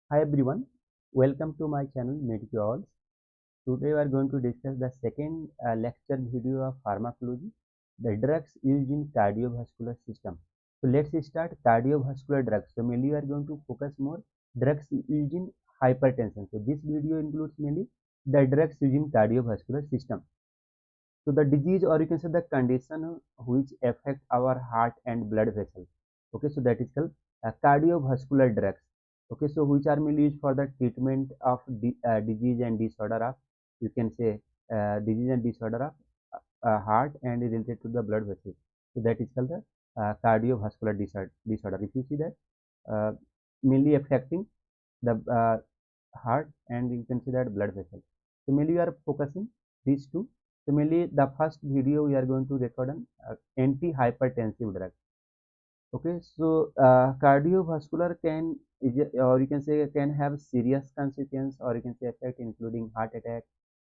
Hi everyone, welcome to my channel MedCures. Today we are going to discuss the second lecture video of pharmacology, the drugs used in cardiovascular system. So let's start cardiovascular drugs. So mainly we are going to focus more drugs used in hypertension. So this video includes mainly the drugs used in cardiovascular system. So the disease or you can say the condition which affect our heart and blood vessels. Okay, so that is called cardiovascular drugs. Okay, so which are mainly used for the treatment of disease and disorder of you can say disease and disorder of heart and related to the blood vessels. So that is called the cardiovascular disorder. If you see that uh, mainly affecting the heart and you can see that blood vessel. So mainly we are focusing these two. So mainly the first video we are going to record on anti-hypertensive drug. Okay, so cardiovascular can or you can say can have serious consequence or you can say effect including heart attack,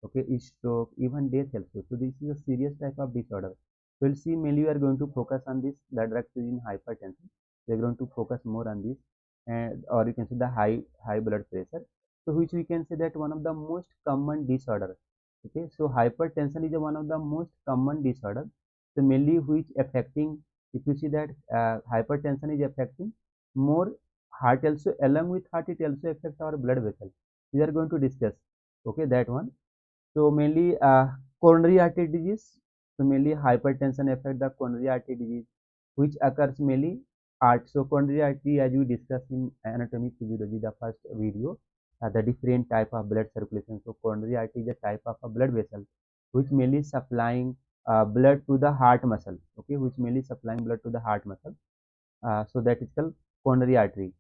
okay, stroke, even death also. So this is a serious type of disorder. We'll see mainly we are going to focus on this the drugs in hypertension. We're going to focus more on this and or you can say the high blood pressure. So which we can say that one of the most common disorder. Okay, so hypertension is one of the most common disorder. So mainly which affecting if you see that hypertension is affecting more heart also along with heart it also affects our blood vessel. We are going to discuss okay that one. So mainly coronary artery disease. So mainly hypertension affect the coronary artery disease, which occurs mainly art. So coronary artery, as we discussed in anatomy physiology, the first video, the different type of blood circulation. So coronary artery is a type of a blood vessel, which mainly supplying blood to the heart muscle. Okay, which mainly supplying blood to the heart muscle. So that is called coronary artery.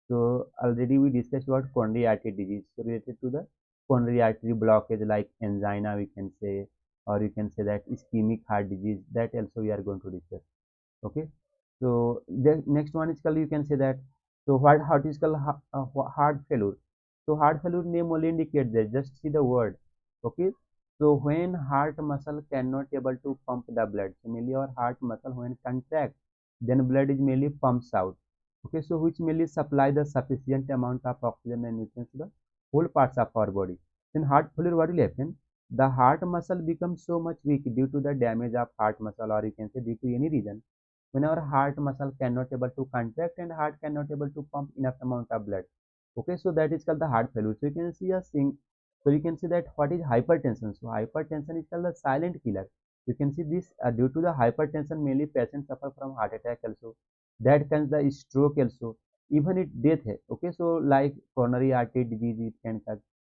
So already we discussed about coronary artery disease so related to the coronary artery blockage like angina we can say or you can say that ischemic heart disease that also we are going to discuss. Okay. So the next one is called you can say that so what heart is called heart failure. So heart failure name only indicates that just see the word. Okay. So when heart muscle cannot able to pump the blood, so mainly our heart muscle when contract, then blood is mainly pumps out. Okay, so which mainly supply the sufficient amount of oxygen and nutrients to the whole parts of our body. Then heart failure, what will happen? The heart muscle becomes so much weak due to the damage of heart muscle, or you can say due to any reason. When our heart muscle cannot able to contract and heart cannot able to pump enough amount of blood. Okay, so that is called the heart failure. So you can see a thing. So you can see that what is hypertension. So hypertension is called the silent killer. You can see this due to the hypertension mainly patients suffer from heart attack also that can the stroke also even it death hai. Okay, so like coronary artery disease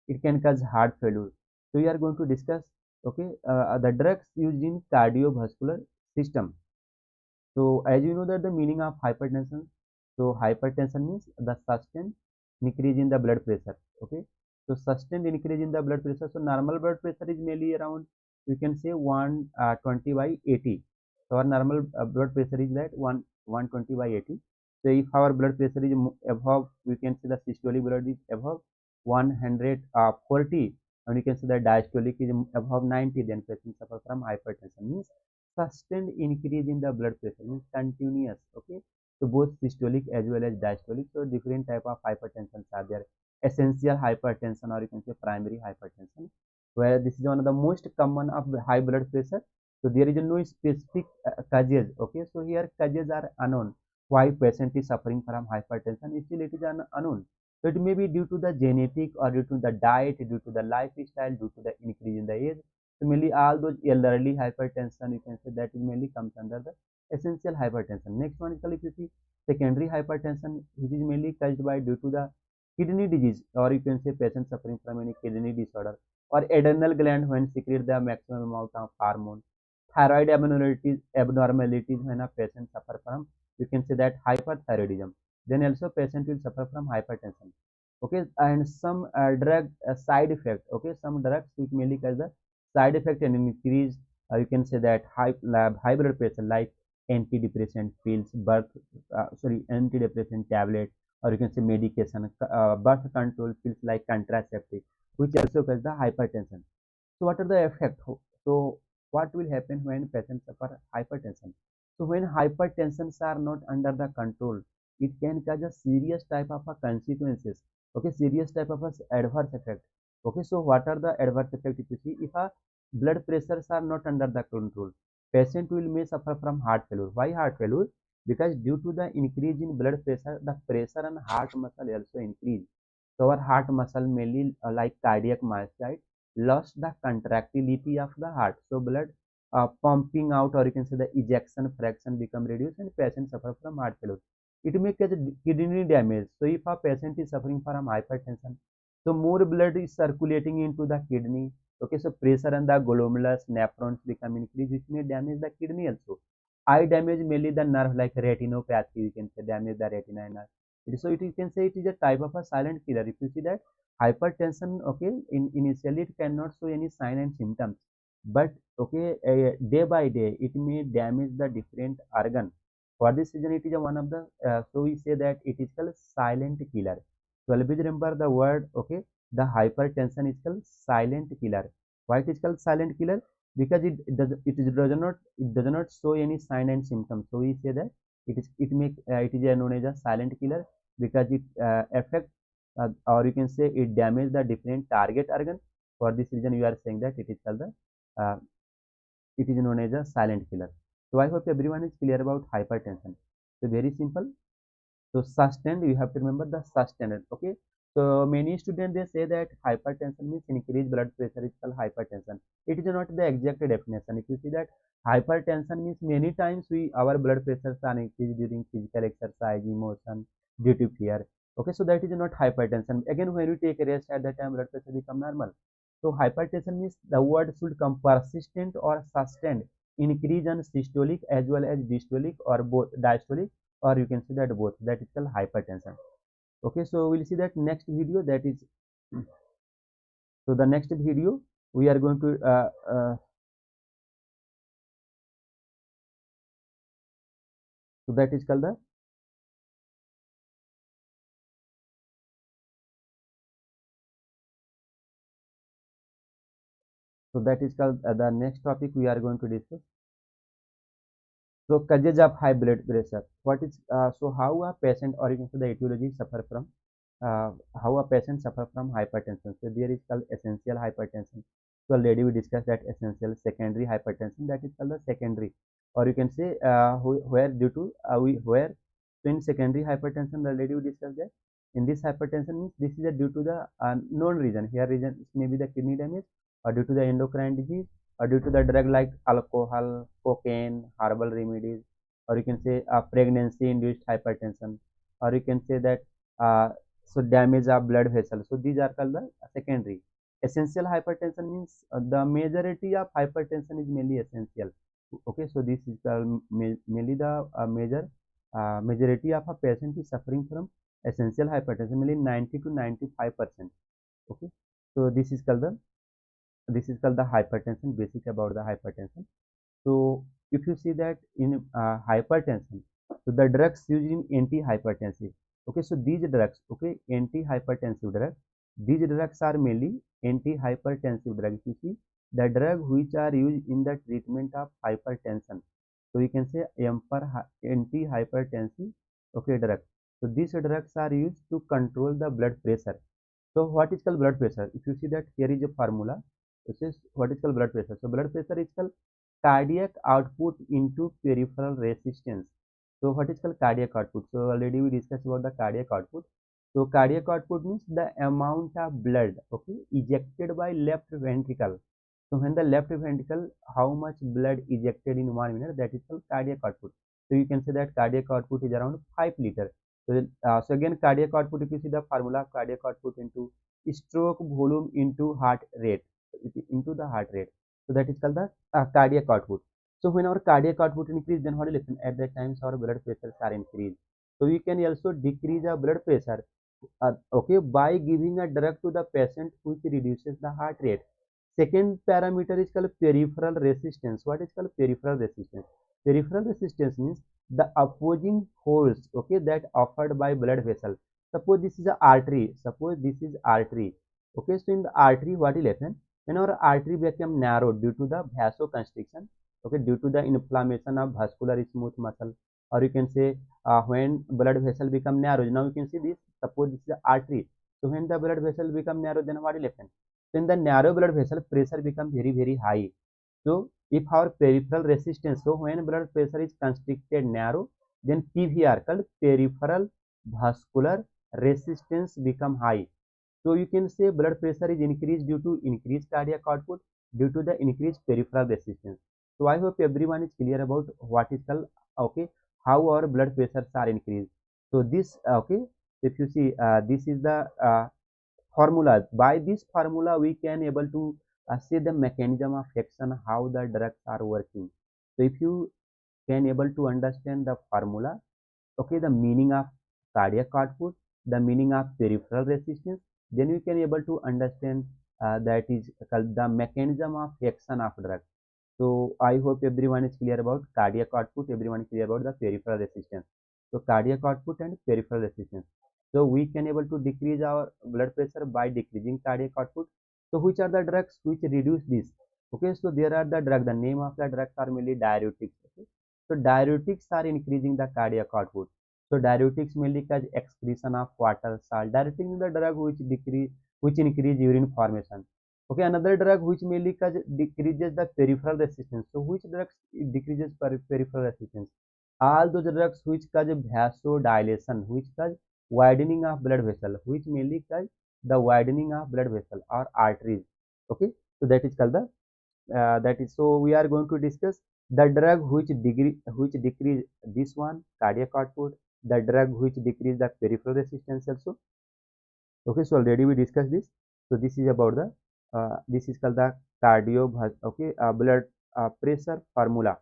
it can cause heart failure. So we are going to discuss okay the drugs used in cardiovascular system. So as you know that the meaning of hypertension, so hypertension means the sustained increase in the blood pressure. Okay, so sustained increase in the blood pressure. So normal blood pressure is mainly around you can say 120 by 80. So our normal blood pressure is that 120 by 80. So if our blood pressure is above, we can say the systolic blood is above 140, and you can say the diastolic is above 90. Then patient suffer from hypertension means sustained increase in the blood pressure means continuous. Okay, so both systolic as well as diastolic. So different type of hypertension are there, essential hypertension or you can say primary hypertension, where this is one of the most common of the high blood pressure. So there is no specific causes. Okay, so here causes are unknown why patient is suffering from hypertension, still it is unknown. So it may be due to the genetic or due to the diet, due to the lifestyle, due to the increase in the age. So mainly all those elderly hypertension, you can say that it mainly comes under the essential hypertension. Next one is called if you see secondary hypertension, which is mainly caused by due to the kidney disease, or you can say patient suffering from any kidney disorder, or adrenal gland when secrete the maximum amount of hormone, thyroid abnormalities when a patient suffer from you can say that hyperthyroidism. Then also patient will suffer from hypertension. Okay, and some drug side effect. Okay, some drugs which mainly cause the side effect and increase you can say that high blood pressure like antidepressant pills antidepressant tablet or you can say medication birth control pills like contraceptive which also cause the hypertension. So what are the effect? So what will happen when patients suffer hypertension? So when hypertensions are not under the control, it can cause a serious type of a consequences Okay, serious type of adverse effect. Okay, so what are the adverse effect? If you see, if a blood pressures are not under the control, patient will may suffer from heart failure. Why heart failure? Because due to the increase in blood pressure, the pressure on heart muscle also increase. So our heart muscle mainly like cardiac myocyte lost the contractility of the heart. So blood pumping out, or you can say the ejection fraction become reduced, and patient suffer from heart failure. It may cause kidney damage. So if a patient is suffering from hypertension, so more blood is circulating into the kidney. Okay, so pressure on the glomerulus nephrons become increased, which may damage the kidney also. Eye damage mainly the nerve like retinopathy. You can say damage the retina nerve. So it, you can say it is a type of a silent killer. If you see that hypertension, okay, initially it cannot show any sign and symptoms, but okay, day by day it may damage the different organ. For this reason, it is a one of the so we say that it is called silent killer. So always remember the word. Okay, the hypertension is called silent killer. Why it is called silent killer? Because it does not show any sign and symptoms. So we say that it is known as a silent killer because it affect or you can say it damage the different target organ. For this reason, you are saying that it is called the uh, it is known as a silent killer. So I hope everyone is clear about hypertension. So very simple. So sustained, you have to remember the sustained. Okay. So many students they say that hypertension means increased blood pressure is called hypertension. It is not the exact definition. If you see that hypertension means many times our blood pressures are increased during physical exercise, emotion, due to fear. Okay, so that is not hypertension. Again, when you take a rest at that time, blood pressure become normal. So hypertension means the word should come persistent or sustained increase in systolic as well as dystolic or both diastolic, or you can see that both, that is called hypertension. Okay, so we'll see that next video, that is so the next video we are going to so that is called the the next topic we are going to discuss. So causes of high blood pressure. What is so how a patient, or you can say the etiology suffer from how a patient suffer from hypertension. So there is called essential hypertension. So already we discussed that essential. Secondary hypertension, that is called the secondary, or you can say where due to where. So in secondary hypertension already we discussed that. In this hypertension means this is due to the known reason. Here reason may be the kidney damage, or due to the endocrine disease, or due to the drug like alcohol, cocaine, herbal remedies, or you can say pregnancy-induced hypertension, or you can say that so damage of blood vessels. So these are called the secondary. Essential hypertension means the majority of hypertension is mainly essential. Okay, so this is mainly the majority of a patient is suffering from essential hypertension, mainly 90 to 95%. Okay, so this is called the hypertension, basic about the hypertension. So if you see that in hypertension, so the drugs used in anti-hypertensive. Okay, so these drugs, okay, anti-hypertensive drugs, these drugs are mainly anti-hypertensive drugs. You see, the drug which are used in the treatment of hypertension. So you can say anti-hypertensive, okay, drugs. So these drugs are used to control the blood pressure. So what is called blood pressure? If you see that here is a formula. This is what is called blood pressure. So blood pressure is called cardiac output into peripheral resistance. So what is called cardiac output? So already we discussed about the cardiac output. So cardiac output means the amount of blood, okay, ejected by left ventricle. So when the left ventricle, how much blood ejected in 1 minute, that is called cardiac output. So you can say that cardiac output is around 5 liters. So again, cardiac output, if you see the formula of cardiac output into stroke volume into heart rate, into the heart rate. So that is called the cardiac output. So when our cardiac output increase, then what will happen? At that times our blood pressures are increased. So we can also decrease our blood pressure, okay, by giving a drug to the patient which reduces the heart rate. Second parameter is called peripheral resistance. What is called peripheral resistance? Peripheral resistance means the opposing force, okay, that offered by blood vessel. Suppose this is a artery. Suppose this is artery. Okay, so in the artery, what will happen? When our artery become narrow due to the vasoconstriction, okay, due to the inflammation of vascular smooth muscle, or you can say when blood vessel become narrow. Now you can see this. Suppose this is the artery. So when the blood vessel become narrow, then what will happen? So in the narrow blood vessel, pressure become very high. So if our peripheral resistance, so when blood pressure is constricted narrow, then PVR, called peripheral vascular resistance, become high. So you can say blood pressure is increased due to increased cardiac output due to the increased peripheral resistance. So I hope everyone is clear about what is called, okay, how our blood pressures are increased. So this, okay, if you see, this is the formula. By this formula, we can able to see the mechanism of action, how the drugs are working. So if you can able to understand the formula, okay, the meaning of cardiac output, the meaning of peripheral resistance, then we can able to understand that is called the mechanism of action of drug. So I hope everyone is clear about cardiac output, everyone is clear about the peripheral resistance. So cardiac output and peripheral resistance. So we can able to decrease our blood pressure by decreasing cardiac output. So which are the drugs which reduce this? Okay, so there are the drug, the name of the drugs are mainly diuretics. Okay, so diuretics are increasing the cardiac output. So diuretics mainly cause excretion of water, salt. Diuretic is the drug which increase urine formation. Okay, another drug which mainly decreases the peripheral resistance. So which drugs decreases peripheral resistance? All those drugs which cause vasodilation, which cause widening of blood vessel, which mainly cause the widening of blood vessel or arteries. Okay, so that is called the that is, so we are going to discuss the drug which decrease this one cardiac output, the drug which decrease the peripheral resistance also. Okay, so already we discussed this. So this is about the this is called the blood pressure formula.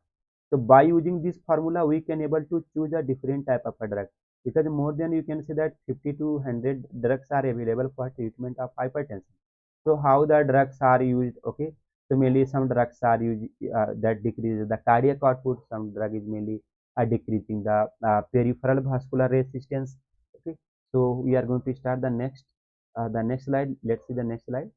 So by using this formula, we can able to choose a different type of a drug, because more than you can say that 50 to 100 drugs are available for treatment of hypertension. So how the drugs are used? Okay, so mainly some drugs are used that decreases the cardiac output. Some drug is mainly decreasing the peripheral vascular resistance. Okay, so we are going to start the next slide. Let's see the next slide.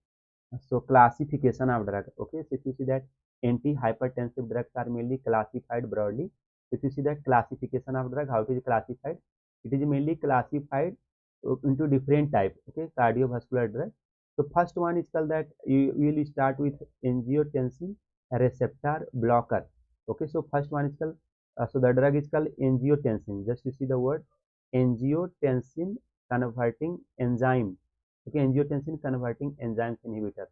So classification of drug. Okay, so if you see that antihypertensive drugs are mainly classified broadly. If you see that classification of drug, how it is classified? It is mainly classified into different types. Okay, cardiovascular drug. So first one is called that you will start with angiotensin receptor blocker. Okay, so first one is called so the drug is called angiotensin. Just you see the word angiotensin converting enzyme. Okay, angiotensin converting enzymes inhibitor.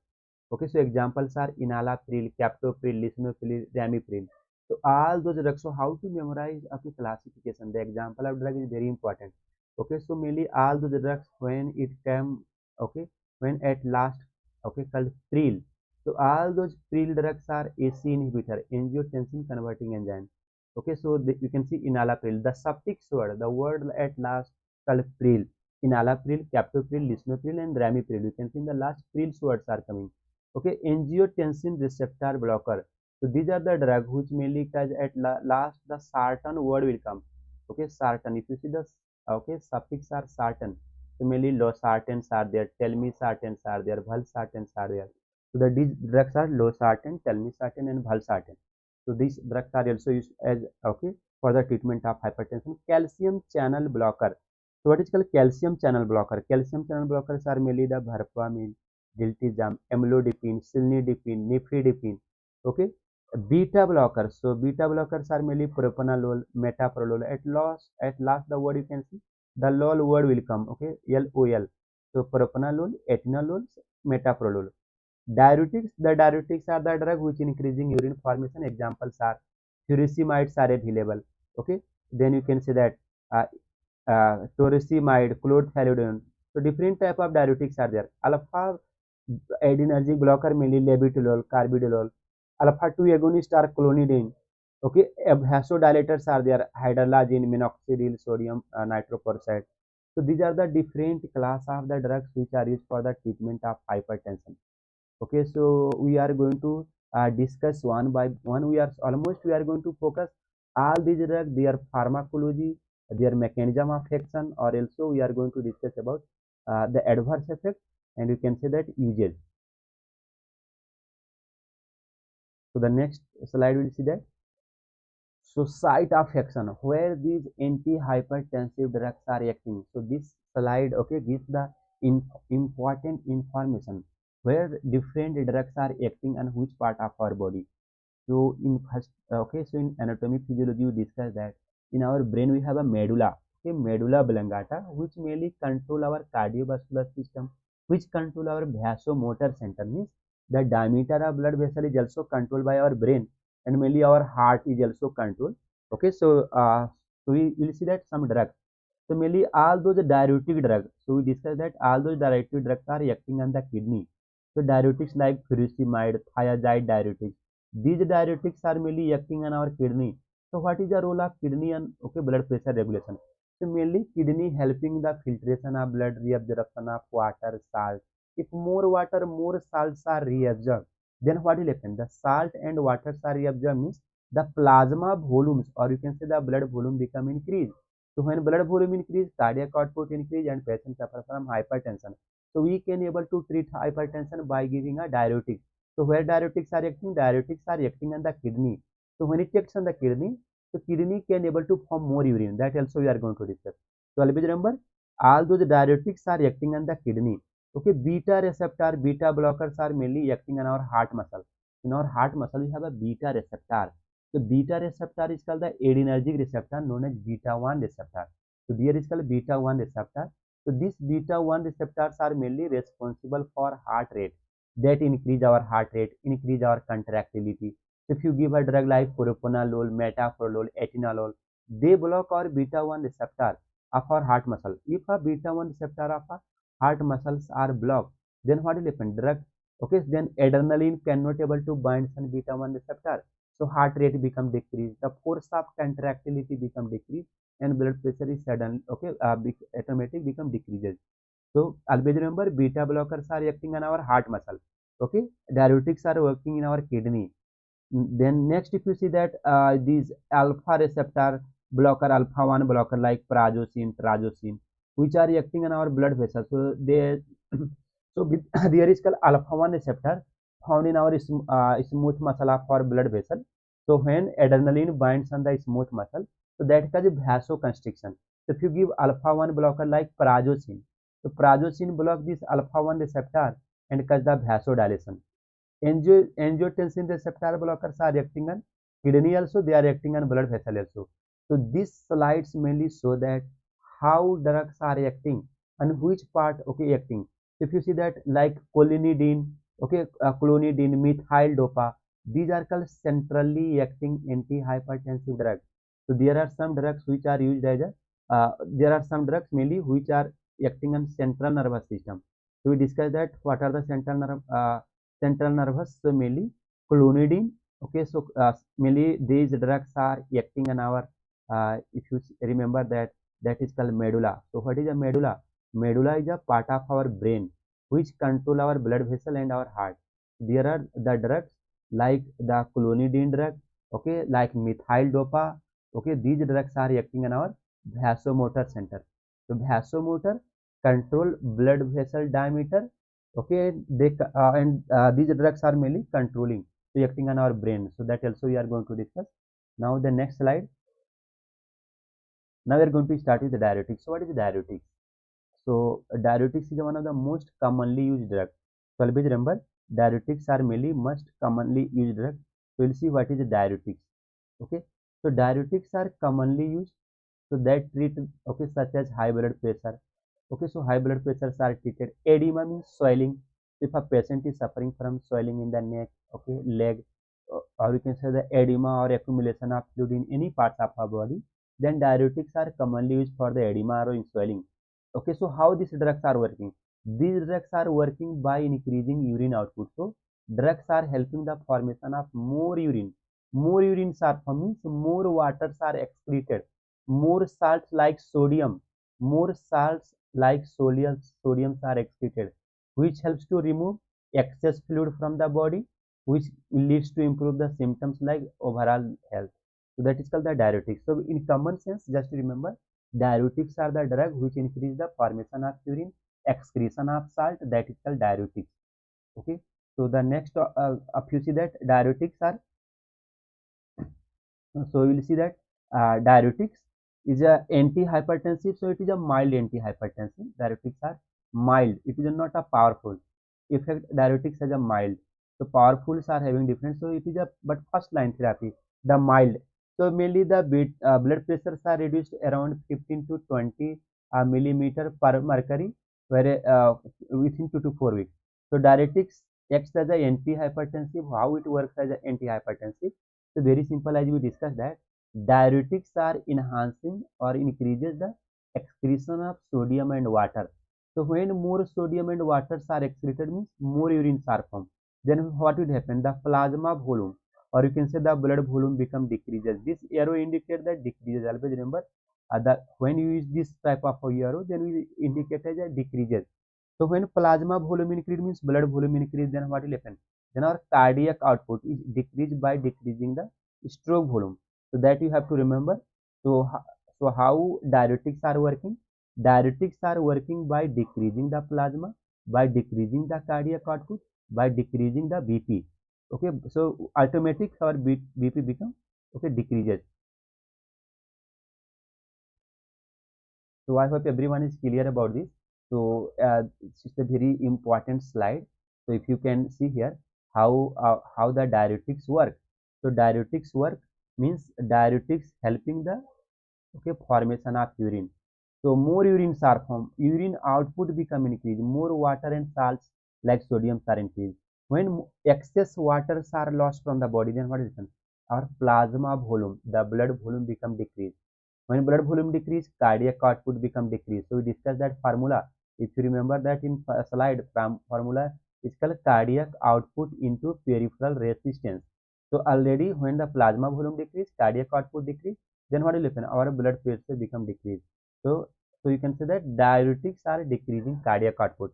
Okay, so examples are enalapril, captopril, lisinopril, ramipril. So all those drugs. So how to memorize of the classification? The example of drug is very important. Okay, so mainly all those drugs when it came, okay, when at last, okay, called pril. So all those pril drugs are AC inhibitor, angiotensin converting enzyme. Okay, so you can see enalapril. The suffix word, the word at last called pril. Enalapril, captopril, lisinopril, and ramipril. You can see in the last pril words are coming. Okay, angiotensin receptor blocker. So these are the drug which mainly cause at last the sartan word will come. Okay, sartan. If you see the okay suffix are sartan. So mainly losartans are there, telmisartans are there, valsartans are there. So these drugs are losartan, telmisartan, and valsartan. So these drugs are also used as okay for the treatment of hypertension. Calcium channel blocker. So what is called calcium channel blocker? Calcium channel blockers are mainly the verapamil, diltiazem, amlodipine, cilnidipine, nifedipine. Okay, beta blockers. So beta blockers are mainly propranolol, metoprolol. At last, the word you can see the lol word will come. Okay, LOL. So propranolol, atenolol, metoprolol. Diuretics. The diuretics are the drug which increasing urine formation. Examples are furicimides are available. Okay, then you can say that uh, torocimide, chlorthalidone. So different type of diuretics are there. Alpha adrenergic blocker mainly labetalol, carbidool. Alpha 2 agonist are clonidine. Okay, vasodilators are there, hydralazine, minoxidil, sodium nitroprusside. So these are the different class of the drugs which are used for the treatment of hypertension. Okay, so we are going to discuss one by one. We are going to focus all these drugs, their pharmacology, their mechanism of action, or also we are going to discuss about the adverse effect, and you can say that uses. So the next slide will see that. So site of action where these antihypertensive drugs are acting. So this slide okay gives the important information where different drugs are acting on which part of our body. So in first, okay, so in anatomy physiology, we discuss that in our brain we have a medulla, okay, medulla oblongata, which mainly control our cardiovascular system, which control our vasomotor center. Means the diameter of blood vessel is also controlled by our brain, and mainly our heart is also controlled. Okay, so we will see that some drugs. So mainly all those diuretic drugs. So we discussed that all those diuretic drugs are acting on the kidney. So diuretics like furosemide, thiazide diuretics. These diuretics are mainly acting on our kidney. So what is the role of kidney on blood pressure regulation? So mainly kidney helping the filtration of blood, reabsorption of water, salt. If more water, more salts are reabsorbed, then what will happen? The salt and water are reabsorbed means the plasma volumes, or you can say the blood volume become increased. So when blood volume increase, cardiac output increase, and patient suffer from hypertension. So we can able to treat hypertension by giving a diuretic. So where diuretics are acting? Diuretics are acting on the kidney. So when it acts on the kidney, the kidney can able to form more urine. That also we are going to discuss. So always remember, all those diuretics are acting on the kidney. Okay, beta receptor, beta blockers are mainly acting on our heart muscle. In our heart muscle, we have a beta receptor. The beta receptor is called the adrenergic receptor known as beta 1 receptor. So here is called beta 1 receptor. So these beta 1 receptors are mainly responsible for heart rate, that increase our heart rate, increase our contractility. So if you give a drug like propranolol, metoprolol, atenolol, they block our beta 1 receptor of our heart muscle. If a beta 1 receptor of our heart muscles are blocked, then what will happen? Drug, okay, then adrenaline cannot able to bind on beta 1 receptor. So heart rate become decreased, the force of contractility become decreased, and blood pressure is sudden, okay, automatic become decreases. So always remember, beta blockers are acting on our heart muscle. Okay, diuretics are working in our kidney. Then next, if you see that these alpha receptor blocker, alpha 1 blocker like prazosin, trazodone, which are acting on our blood vessels. So they so there is called alpha 1 receptor found in our smooth muscle of our blood vessel. So when adrenaline binds on the smooth muscle, so that causes vasoconstriction. So if you give alpha 1 blocker like prazosin, so prazosin block this alpha 1 receptor and cause the vasodilation. Angiotensin receptor blockers are acting on kidney also, they are acting on blood vessel also. So these slides mainly show that how drugs are acting and which part, okay, acting. If you see that like clonidine, okay, clonidine, methyl dopa, these are called centrally acting antihypertensive drugs. So there are some drugs which are used as a, there are some drugs mainly which are acting on central nervous system. So we discussed that what are the central nervous, so mainly clonidine. Okay, so mainly these drugs are acting on our, if you remember that, that is called medulla. So what is a medulla? Medulla is a part of our brain which control our blood vessel and our heart. There are the drugs like the clonidine drug, okay, like methyl dopa. Okay, these drugs are acting on our vasomotor center. So vasomotor control blood vessel diameter. Okay, they and these drugs are mainly controlling, reacting on our brain. So that also we are going to discuss. Now the next slide. Now we are going to start with the diuretics. So what is diuretics? So diuretics is one of the most commonly used drugs. So always remember, diuretics are mainly most commonly used drugs. So we'll see what is the diuretics. Okay, so diuretics are commonly used, so that treat, okay, such as high blood pressure. Okay, so high blood pressures are treated. Edema means swelling. If a patient is suffering from swelling in the neck, okay, leg, or you can say the edema or accumulation of fluid in any parts of our body, then diuretics are commonly used for the edema or in swelling. Okay, so how these drugs are working? These drugs are working by increasing urine output. So drugs are helping the formation of more urine. More urines are forming, so more waters are excreted. More salts like sodium, more salts like sodiums are excreted, which helps to remove excess fluid from the body, which leads to improve the symptoms like overall health. So that is called the diuretics. So in common sense, just remember, diuretics are the drug which increase the formation of urine, excretion of salt, that is called diuretics. Okay. So the next, if you see that diuretics are, so you will see that diuretics is a antihypertensive, so it is a mild antihypertensive. Diuretics are mild. It is not a powerful effect. Diuretics has a mild. So powerfuls are having different. So it is a but first line therapy, the mild. So mainly the blood pressures are reduced around 15 to 20 millimeter per mercury, where within 2 to 4 weeks. So diuretics acts as a antihypertensive. How it works as an antihypertensive? So very simple, as we discussed that diuretics are enhancing or increases the excretion of sodium and water. So when more sodium and waters are excreted means more urines are formed. Then what will happen? The plasma volume, or you can say the blood volume become decreases. This arrow indicates that decreases. Always remember that when you use this type of arrow, then we indicate as a decreases. So when plasma volume increase means blood volume increase, then what will happen? Then our cardiac output is decreased by decreasing the stroke volume. So that you have to remember. So, so how diuretics are working? Diuretics are working by decreasing the plasma, by decreasing the cardiac output, by decreasing the BP. Okay, so automatic our BP become okay decreases. So I hope everyone is clear about this. So it's just a very important slide. So if you can see here how the diuretics work. So diuretics work means diuretics helping the okay formation of urine. So more urines are formed, urine output become increased, more water and salts like sodium are increased. When excess waters are lost from the body, then what happens? Our plasma volume, the blood volume become decreased. When blood volume decrease, cardiac output become decreased. So we discussed that formula. If you remember that in slide, formula is called cardiac output into peripheral resistance. So already when the plasma volume decrease, cardiac output decrease, then what will happen? Our blood pressure become decreased. So so you can say that diuretics are decreasing cardiac output.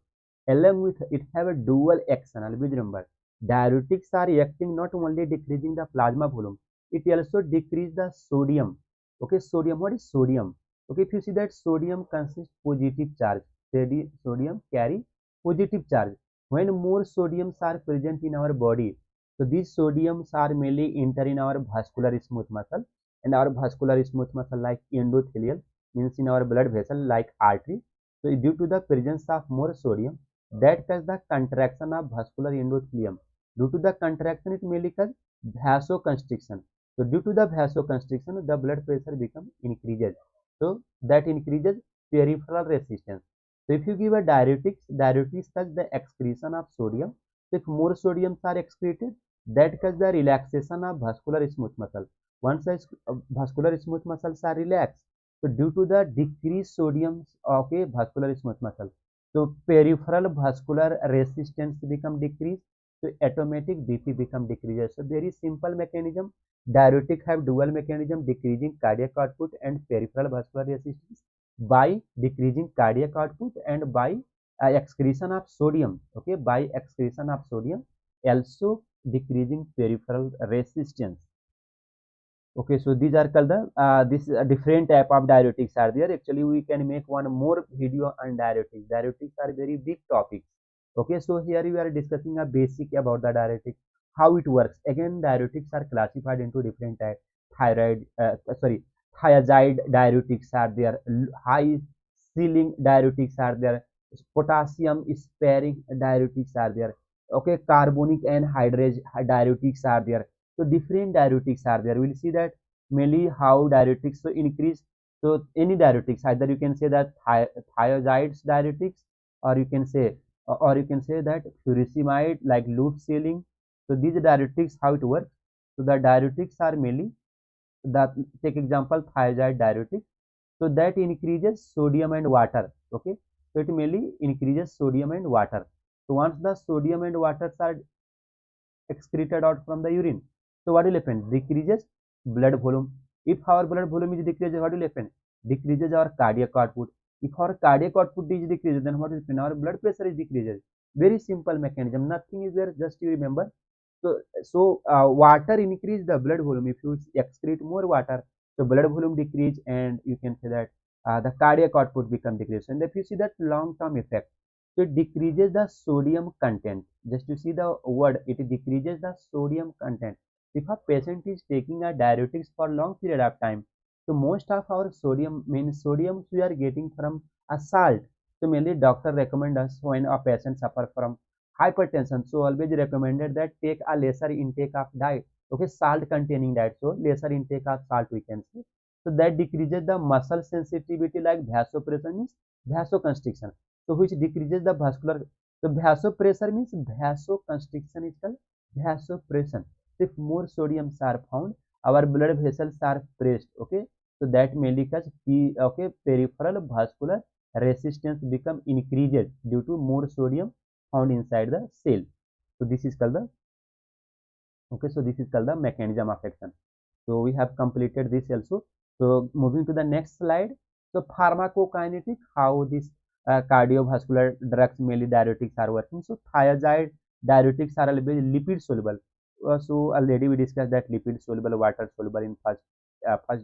Along with it have a dual action. Always remember, diuretics are acting not only decreasing the plasma volume, it also decrease the sodium. Okay, sodium. What is sodium? Okay, if you see that sodium consists positive charge. Sodium carry positive charge. When more sodiums are present in our body, so these sodiums are mainly enter in our vascular smooth muscle, and our vascular smooth muscle like endothelial means in our blood vessel like artery. So due to the presence of more sodium, that causes the contraction of vascular endothelium. Due to the contraction, it mainly causes vasoconstriction. So due to the vasoconstriction, the blood pressure becomes increases. So that increases peripheral resistance. So if you give a diuretics causes the excretion of sodium. So if more sodiums are excreted, that causes the relaxation of vascular smooth muscle. Once the vascular smooth muscles are relaxed, so due to the decreased sodium, okay, vascular smooth muscle, so peripheral vascular resistance become decreased. So automatic BP become decreases. So very simple mechanism. Diuretic have dual mechanism, decreasing cardiac output and peripheral vascular resistance by decreasing cardiac output and by excretion of sodium. Okay, by excretion of sodium, also decreasing peripheral resistance. Okay, so these are called the this different type of diuretics are there. Actually, we can make one more video on diuretics. Diuretics are very big topics. Okay, so here we are discussing a basic about the diuretics, how it works. Again, diuretics are classified into different types. Thyroid, sorry, thiazide diuretics are there. High ceiling diuretics are there. Potassium sparing diuretics are there. Okay, carbonic anhydrous diuretics are there. So different diuretics are there. We'll see that mainly how diuretics so increase. So any diuretics, either you can say that thiazides diuretics, or you can say that furosemide like loop sealing. So these diuretics, how it works. So the diuretics are mainly that, take example thiazide diuretic. So that increases sodium and water. Okay, so it mainly increases sodium and water. So once the sodium and waters are excreted out from the urine. So what will happen? Decreases blood volume. If our blood volume is decreased, what will happen? Decreases our cardiac output. If our cardiac output is decreased, then what will happen? Our blood pressure is decreases. Very simple mechanism. Nothing is there. Just you remember. So water increase the blood volume. If you excrete more water, the blood volume decrease, and you can say that the cardiac output become decreased. And if you see that long-term effect, so it decreases the sodium content. Just to see the word, it decreases the sodium content. If a patient is taking a diuretics for long period of time, so most of our sodium means sodium we are getting from a salt. So mainly doctor recommend us when a patient suffer from hypertension. So always recommended that take a lesser intake of diet. Okay, salt containing diet. So lesser intake of salt we can say. So that decreases the muscle sensitivity like vasopressin means vasoconstriction. So which decreases the vascular. So vasopressor means vasoconstriction is called vasopressin. If more sodiums are found, our blood vessels are pressed. Okay, so that mainly cause peripheral vascular resistance become increases due to more sodium found inside the cell. So this is called the mechanism of action. So we have completed this also. So moving to the next slide. So pharmacokinetic, how this cardiovascular drugs mainly diuretics are working. So thiazide diuretics are always lipid soluble. So already we discussed that lipid soluble, water soluble in first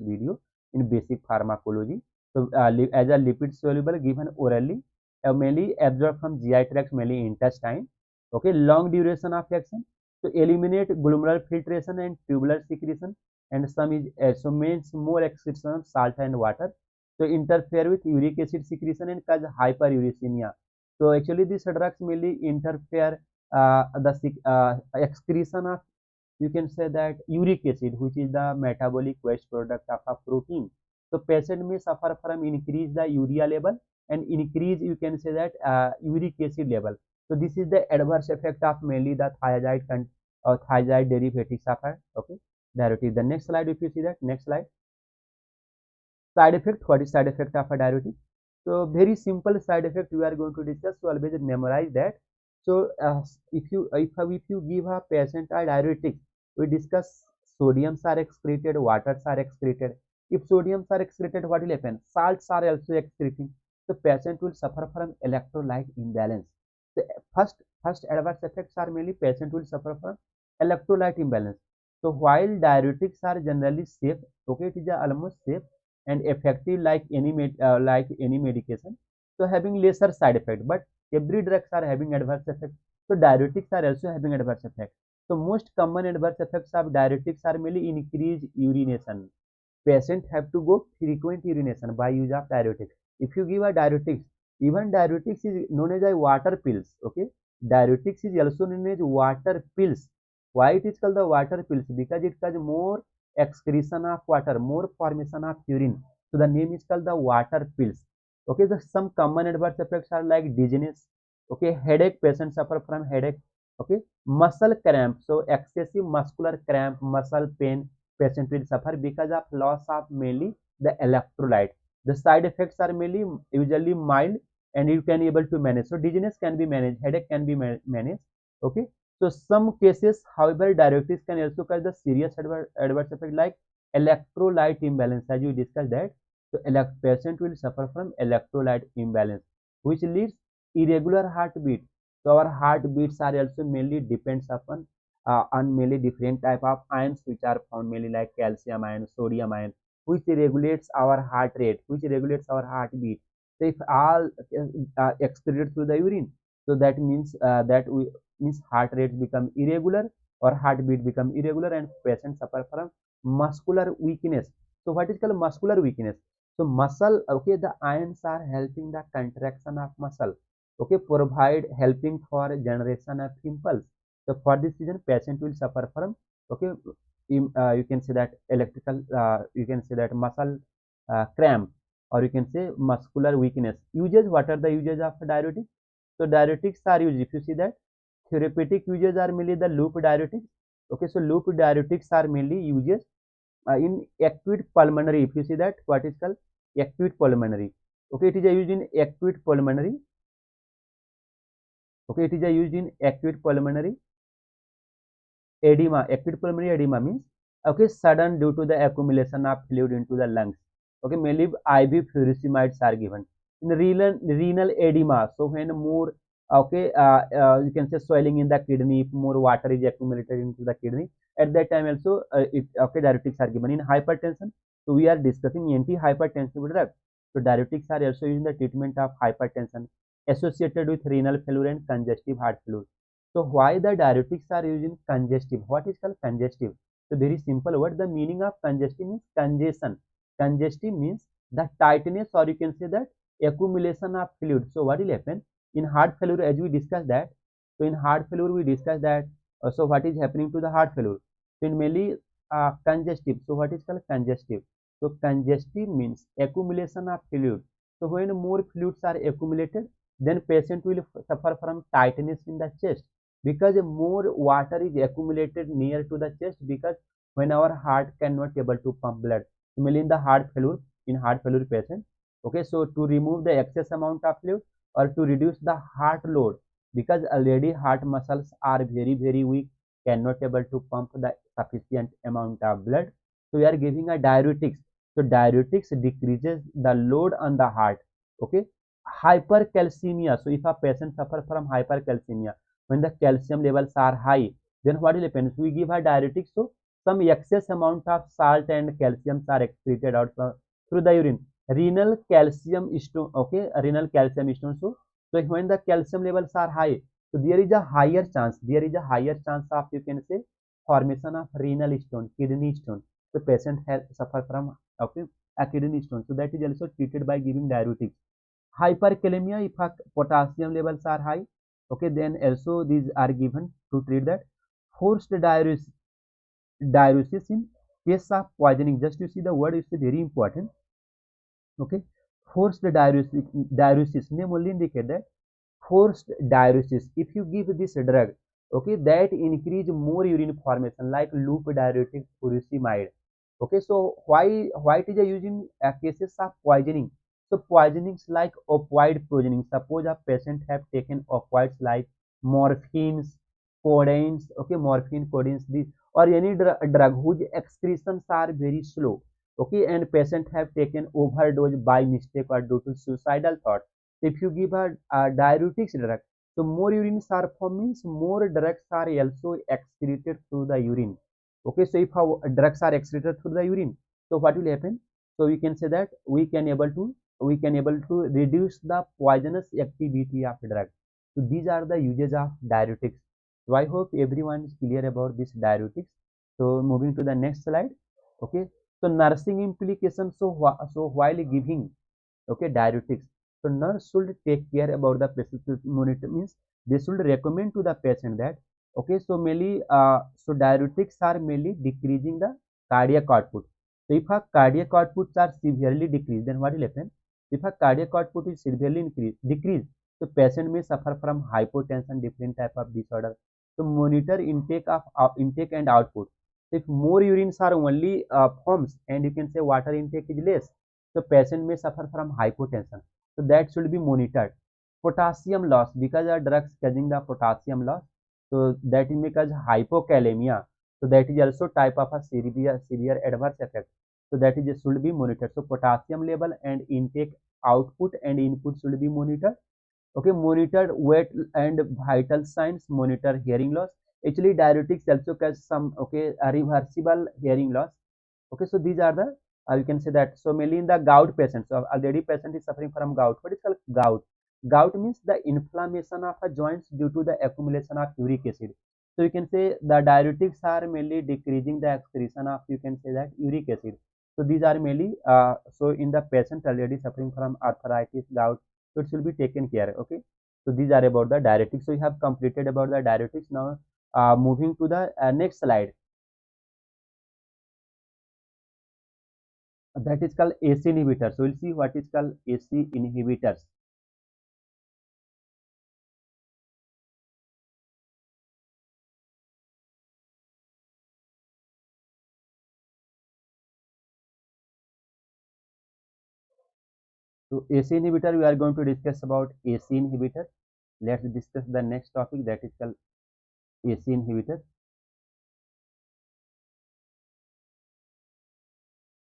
video in basic pharmacology. So as a lipid soluble given orally, mainly absorbed from GI tract, mainly intestine. Okay, long duration of action. So eliminate glomerular filtration and tubular secretion, and some is so means more excretion of salt and water. So interfere with uric acid secretion and cause hyperuricemia. So actually these drugs mainly interfere the excretion of, you can say that, uric acid, which is the metabolic waste product of a protein. So patient may suffer from increase the urea level and increase, you can say that, uric acid level. So this is the adverse effect of mainly the thiazide or thiazide derivatives of diuretic. The next slide, if you see that, next slide. Side effect. What is side effect of a diuretic? So very simple side effect we are going to discuss. So always memorize that. So if you give a patient a diuretic, we discuss sodiums are excreted, waters are excreted. If sodiums are excreted, what will happen? Salts are also excreting. So patient will suffer from electrolyte imbalance. The first adverse effects are mainly patient will suffer from electrolyte imbalance. So while diuretics are generally safe, okay, it is almost safe and effective like any medication, so having lesser side effect, but every drugs are having adverse effect. So diuretics are also having adverse effect. So most common adverse effects of diuretics are mainly increased urination. Patient have to go frequent urination by use of diuretics. If you give a diuretics, even diuretics is known as a water pills. Okay, diuretics is also known as water pills. Why it is called the water pills? Because it causes more excretion of water, more formation of urine. So the name is called the water pills. Okay, some common adverse effects are like dizziness. Okay, headache. Patients suffer from headache. Okay, muscle cramp. So excessive muscular cramp, muscle pain patient will suffer because of loss of mainly the electrolyte. The side effects are mainly usually mild and you can able to manage. So dizziness can be managed, headache can be managed. Okay. So some cases, however, diuretics can also cause the serious adverse effect like electrolyte imbalance, as you discussed that. So patient will suffer from electrolyte imbalance, which leads irregular heartbeat. So our heartbeats are also mainly depends upon on mainly different type of ions which are found mainly like calcium ion, sodium ion, which regulates our heart rate, which regulates our heartbeat. So if all excreted through the urine, so that means that we means heart rate become irregular or heartbeat become irregular and patient suffer from muscular weakness. So what is called muscular weakness? So muscle, okay, the ions are helping the contraction of muscle. Okay, provide helping for generation of impulse. So for this reason, patient will suffer from, okay, you can say that you can say that muscle cramp, or you can say muscular weakness. Uses, what are the uses of diuretics? So diuretics are used, if you see that, therapeutic uses are mainly the loop diuretics. Okay, so loop diuretics are mainly uses in acute pulmonary. If you see that, what is called acute pulmonary. Okay, it is used in acute pulmonary. Okay, it is used in acute pulmonary edema. Acute pulmonary edema means, okay, sudden due to the accumulation of fluid into the lungs. Okay, mainly IV furosemides are given. In renal edema, so when more, okay, you can say swelling in the kidney, if more water is accumulated into the kidney, at that time also okay, diuretics are given. In hypertension, so we are discussing anti-hypertensive drugs. So diuretics are also used in the treatment of hypertension associated with renal failure and congestive heart failure. So why the diuretics are used in congestive? What is called congestive? So very simple word. The meaning of congestive means congestion. Congestive means the tightness, or you can say that accumulation of fluid. So what will happen in heart failure, as we discussed that? So in heart failure we discussed that. So what is happening to the heart failure? So in mainly congestive. So what is called congestive? So congestive means accumulation of fluid. So when more fluids are accumulated, then patient will suffer from tightness in the chest, because more water is accumulated near to the chest, because when our heart cannot able to pump blood. Similarly in the heart failure, in heart failure patient, okay, so to remove the excess amount of fluid or to reduce the heart load, because already heart muscles are very weak, cannot able to pump the sufficient amount of blood, so we are giving a diuretics. So diuretics decreases the load on the heart. Okay. Hypercalcemia. So if a patient suffer from hypercalcemia, when the calcium levels are high, then what will happen? We give a diuretic, so some excess amount of salt and calcium are excreted out through the urine. Renal calcium stone. Okay, renal calcium stone. So when the calcium levels are high, so there is a higher chance. There is a higher chance of, you can say, formation of renal stone, kidney stone. The patient has suffer from, okay, a kidney stone. So that is also treated by giving diuretics. Hyperkalemia, if potassium levels are high, okay, then also these are given to treat that. Forced diuresis in case of poisoning. Just you see the word is very important. Okay, forced diuresis name only indicate that forced diuresis. If you give this drug, okay, that increase more urine formation, like loop diuretic furosemide. Okay, so why it is used in cases of poisoning? So poisonings like opioid poisoning. Suppose a patient have taken opioids like morphines, codeines, okay, morphine, codeines, this, or any drug whose excretions are very slow, okay, and patient have taken overdose by mistake or due to suicidal thought. If you give a diuretics drug, so more urine are formed, means more drugs are also excreted through the urine. Okay, so if how drugs are excreted through the urine, so what will happen? So we can say that we can able to reduce the poisonous activity of drug. So these are the uses of diuretics. So I hope everyone is clear about this diuretics. So moving to the next slide. Okay, so nursing implications. So while giving, okay, diuretics, so nurse should take care about the patient monitor, means they should recommend to the patient that, okay, so mainly so diuretics are mainly decreasing the cardiac output. So if a cardiac outputs are severely decreased, then what will happen? If a cardiac output is severely decreased, so patient may suffer from hypotension, different type of disorder. So monitor intake and output. If more urines are only forms, and you can say water intake is less, so patient may suffer from hypotension. So that should be monitored. Potassium loss, because our drugs causing the potassium loss, so that may cause hypokalemia. So that is also type of a severe adverse effect. So that is should be monitored. So potassium level and intake, output and input should be monitored. Okay, monitored weight and vital signs, monitor hearing loss. Actually diuretics also cause some, okay, a reversible hearing loss. Okay, so these are the, you can say that. So mainly in the gout patients, so already patient is suffering from gout. What is called gout? Gout means the inflammation of a joints due to the accumulation of uric acid. So you can say the diuretics are mainly decreasing the excretion of, you can say that, uric acid. So these are mainly so in the patient already suffering from arthritis, gout, so it should be taken care. Okay, so these are about the diuretics. So we have completed about the diuretics. Now moving to the next slide, that is called AC inhibitors. So we'll see what is called AC inhibitors. So AC inhibitor, we are going to discuss about AC inhibitor. Let's discuss the next topic, that is called AC inhibitor.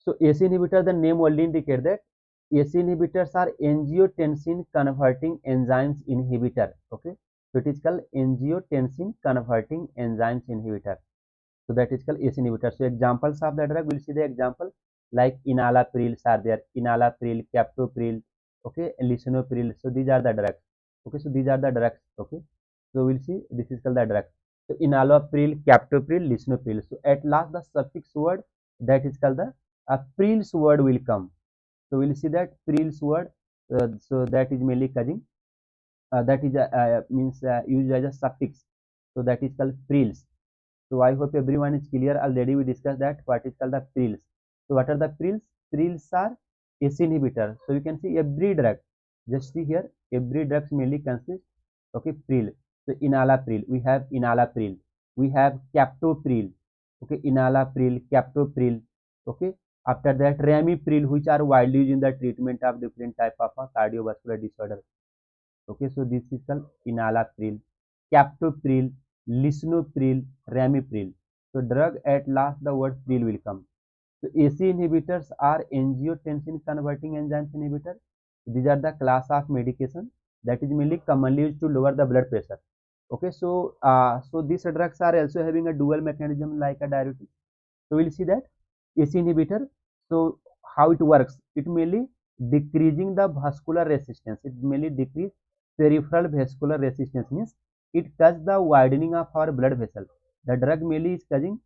So AC inhibitor, the name only indicate that AC inhibitors are angiotensin converting enzymes inhibitor. Okay, so it is called angiotensin converting enzymes inhibitor. So that is called AC inhibitor. So examples of the drug, we'll see the example like enalapril are there, enalapril, captopril, okay, lisinopril. So these are the drugs. Okay, so these are the drugs. Okay, so we'll see this is called the drug. So enalapril, captopril, lisinopril. So at last the suffix word, that is called the prils word will come. So we'll see that prils word. So that is mainly causing that is means used as a suffix. So that is called prills. So I hope everyone is clear. Already we discussed that what is called the prills. So what are the prills? Prills are ACE inhibitor. So you can see every drug. Just see here, every drugs mainly consists. Okay, prill. So enalapril, we have enalapril. We have captopril. Okay, enalapril, captopril. Okay. After that, ramipril, which are widely used in the treatment of different type of cardiovascular disorder. Okay, so this is called enalapril, captopril, lisinopril, ramipril. So drug at last the word pril will come. So AC inhibitors are angiotensin converting enzymes inhibitor. These are the class of medication that is mainly commonly used to lower the blood pressure. Okay, so these drugs are also having a dual mechanism like a diuretic. So we'll see that AC inhibitor. So how it works? It mainly decreasing the vascular resistance. It mainly decrease peripheral vascular resistance, means it causes the widening of our blood vessel. The drug mainly is causing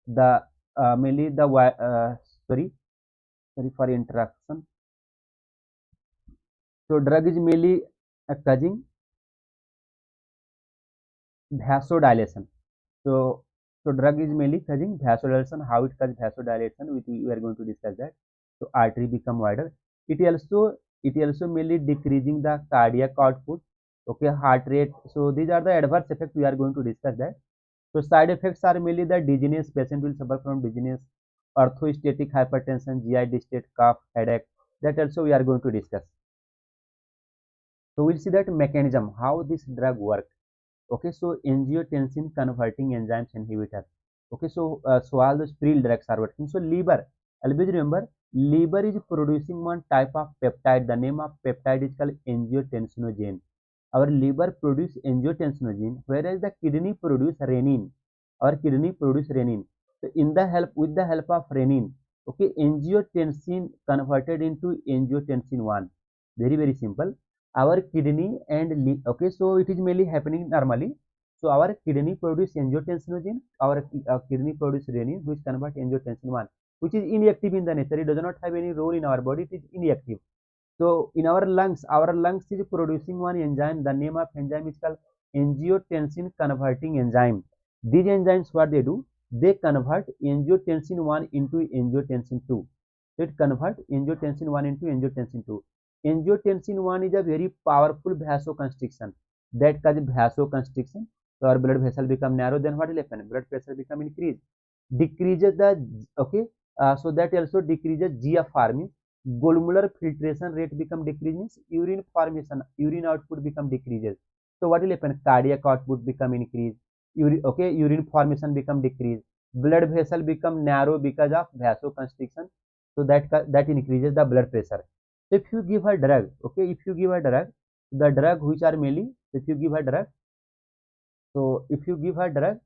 the mainly the sorry for interruption. So drug is mainly causing vasodilation. So, so drug is mainly causing vasodilation. How it causes vasodilation, which we are going to discuss that. So artery become wider. It also mainly decreasing the cardiac output. Okay, heart rate. So these are the adverse effects we are going to discuss that. So side effects are mainly the dizziness. Patient will suffer from dizziness, orthostatic hypertension, GI distress, cough, headache. That also we are going to discuss. So we'll see that mechanism, how this drug works. Okay, so angiotensin converting enzymes inhibitor. Okay, so all those prill drugs are working. So liver, always remember, liver is producing one type of peptide. The name of peptide is called angiotensinogen. Our liver produce angiotensinogen, whereas the kidney produce renin. Our kidney produce renin. So with the help of renin, okay, angiotensin converted into angiotensin 1. Very very simple. Our kidney and okay, so it is mainly happening normally. So our kidney produce angiotensinogen, our kidney produce renin, which convert angiotensin 1, which is inactive in the nature. It does not have any role in our body. It is inactive. So in our lungs is producing one enzyme. The name of enzyme is called angiotensin converting enzyme. These enzymes, what they do? They convert angiotensin 1 into angiotensin 2. So it convert angiotensin 1 into angiotensin 2. Angiotensin 1 is a very powerful vasoconstriction that causes vasoconstriction. So our blood vessel become narrow. Then what will happen? Blood pressure become increased. Decreases the okay. So that also decreases GFR, means glomerular filtration rate become decreases, urine output become decreases. So what will happen? Cardiac output become increase, urine formation become decrease, blood vessel become narrow because of vasoconstriction. So that increases the blood pressure. If you give a drug, okay, if you give a drug, the drug which are mainly, if you give a drug, so if you give a drug,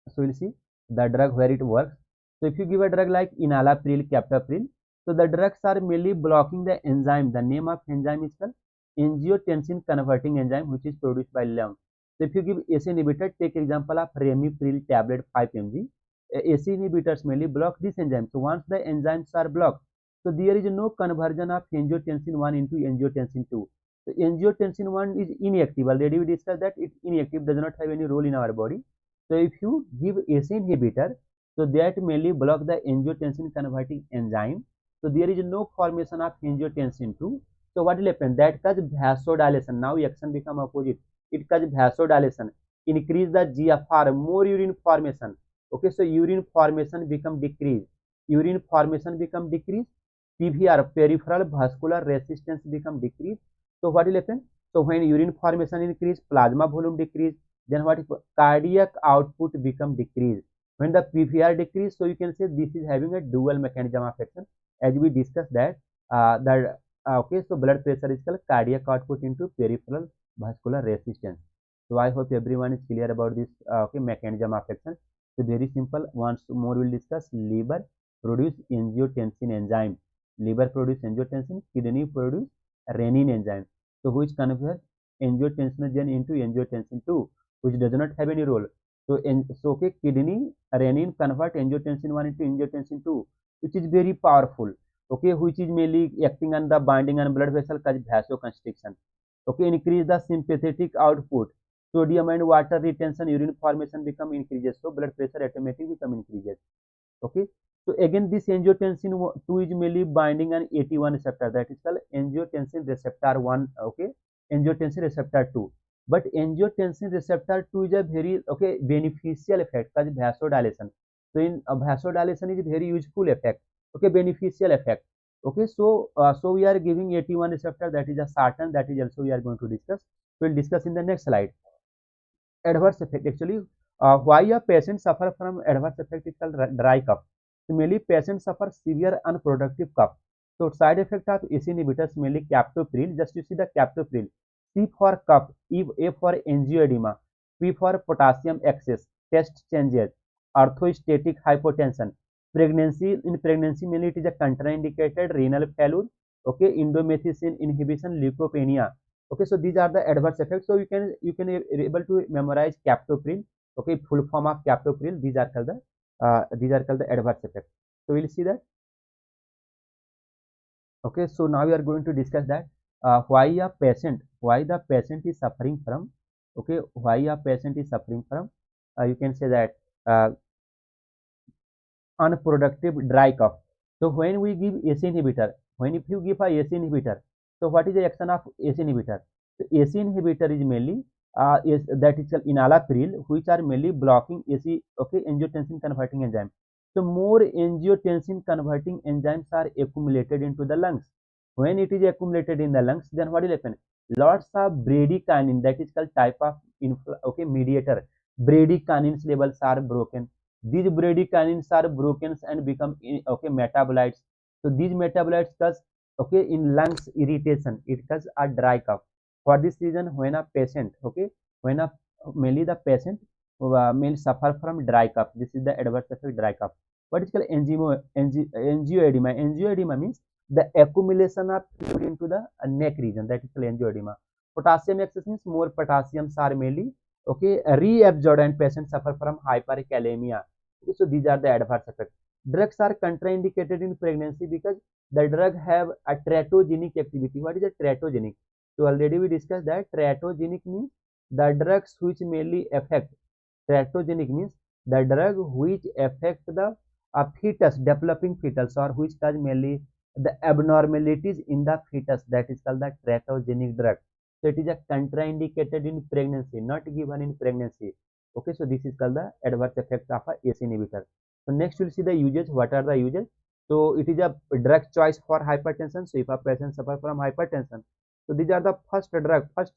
so we'll see the drug where it works. So if you give a drug like enalapril, captopril, so the drugs are mainly blocking the enzyme. The name of enzyme is called angiotensin converting enzyme, which is produced by lung. So if you give ACE inhibitor, take example of ramipril tablet 5 mg. ACE inhibitors mainly block this enzyme. So once the enzymes are blocked, so there is no conversion of angiotensin 1 into angiotensin 2. So angiotensin 1 is inactive. Already we discussed that it's inactive, does not have any role in our body. So if you give ACE inhibitor, so that mainly block the angiotensin converting enzyme. So there is no formation of angiotensin 2. So what will happen? That causes vasodilation. Now action become opposite. It causes vasodilation. Increase the GFR, more urine formation. Okay, so urine formation become decreased. Urine formation become decreased. PVR, peripheral vascular resistance become decreased. So what will happen? So when urine formation increase, plasma volume decrease, then what if cardiac output become decreased? When the PVR decrease, so you can say this is having a dual mechanism of action, as we discussed that okay, so blood pressure is called cardiac output into peripheral vascular resistance. So I hope everyone is clear about this okay mechanism of action. So very simple. Once more we'll discuss. Liver produce angiotensin enzyme. Liver produce angiotensin. Kidney produce renin enzyme. So which converts angiotensinogen into angiotensin 2, which does not have any role. So okay, kidney renin convert angiotensin 1 into angiotensin 2, which is very powerful. Okay, which is mainly acting on the binding and blood vessel cause vasoconstriction. Okay, increase the sympathetic output. Sodium and water retention, urine formation become increases. So blood pressure automatically become increases. Okay, so again this angiotensin 2 is mainly binding an AT1 receptor, that is called angiotensin receptor 1. Okay, angiotensin receptor 2, but angiotensin receptor 2 is a very okay beneficial effect cause vasodilation. So in vasodilation is very useful effect, okay, beneficial effect. Okay, so we are giving AT1 receptor, that is a sartan, that is also we are going to discuss. We'll discuss in the next slide. Adverse effect, actually, why a patient suffer from adverse effect is called dry cough. So mainly patients suffer severe unproductive cough. So side effect of ACE inhibitors, mainly captopril. Just you see the captopril. C for cough, A for angioedema, P for potassium excess, test changes, orthostatic hypotension. Pregnancy, in pregnancy mainly it is a contraindicated renal failure, okay, indomethacin inhibition, leukopenia. Okay, so these are the adverse effects. So you can able to memorize captopril. Okay, full form of captopril. These are called the adverse effects. So we'll see that. Okay, so now we are going to discuss that why the patient is suffering from. Okay, why a patient is suffering from, you can say that, uh, unproductive dry cough. So when we give ACE inhibitor, when if you give a ACE inhibitor, so what is the action of ACE inhibitor? So ACE inhibitor is mainly that is called enalapril, which are mainly blocking ACE, okay, angiotensin converting enzyme. So more angiotensin converting enzymes are accumulated into the lungs. When it is accumulated in the lungs, then what will happen? Lots of bradykinin, that is called type of okay mediator. Bradykinins levels are broken. These bradykinins are broken and become okay metabolites. So these metabolites cause okay in lungs irritation. It cause a dry cough. For this reason, when a patient, okay, when a mainly the patient may suffer from dry cough. This is the adverse effect dry cough. What is called angioedema? Angioedema means the accumulation of fluid into the neck region. That is called angioedema. Potassium excess means more potassiums are mainly okay reabsorbed and patients suffer from hyperkalemia. Okay, so these are the adverse effects. Drugs are contraindicated in pregnancy because the drug have a teratogenic activity. What is a teratogenic? So already we discussed that teratogenic means the drugs which mainly affect. Teratogenic means the drug which affect the fetus, developing fetus, or which cause mainly the abnormalities in the fetus. That is called the teratogenic drug. So it is a contraindicated in pregnancy, not given in pregnancy. Okay, so this is called the adverse effect of a ACE inhibitor. So next we'll see the uses. What are the uses? So it is a drug choice for hypertension. So if a patient suffer from hypertension, so these are the first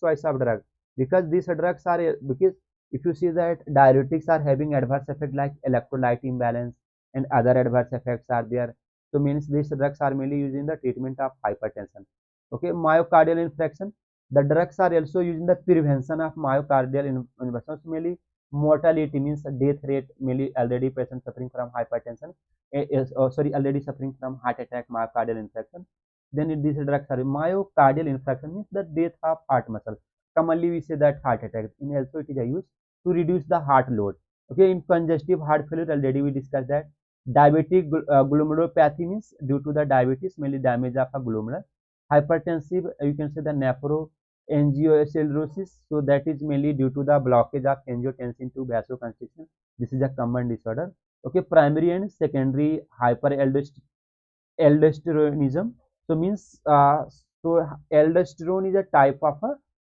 choice of drug, because these drugs are because if you see that diuretics are having adverse effect like electrolyte imbalance and other adverse effects are there. So means these drugs are mainly used in the treatment of hypertension. Okay, myocardial infarction. The drugs are also used in the prevention of myocardial infarction. So mainly mortality means death rate, mainly already patient suffering from hypertension already suffering from heart attack, myocardial infarction. Then these drugs are myocardial infarction means the death of heart muscle. Commonly we say that heart attack. In also it is used to reduce the heart load. Okay, in congestive heart failure already we discussed that. Diabetic glomerulopathy means due to the diabetes, mainly damage of a glomerular. Hypertensive, you can say the nephroangiosclerosis. So that is mainly due to the blockage of angiotensin to vasoconstriction. This is a common disorder. Okay, primary and secondary hyperaldosteronism. So means aldosterone is a type of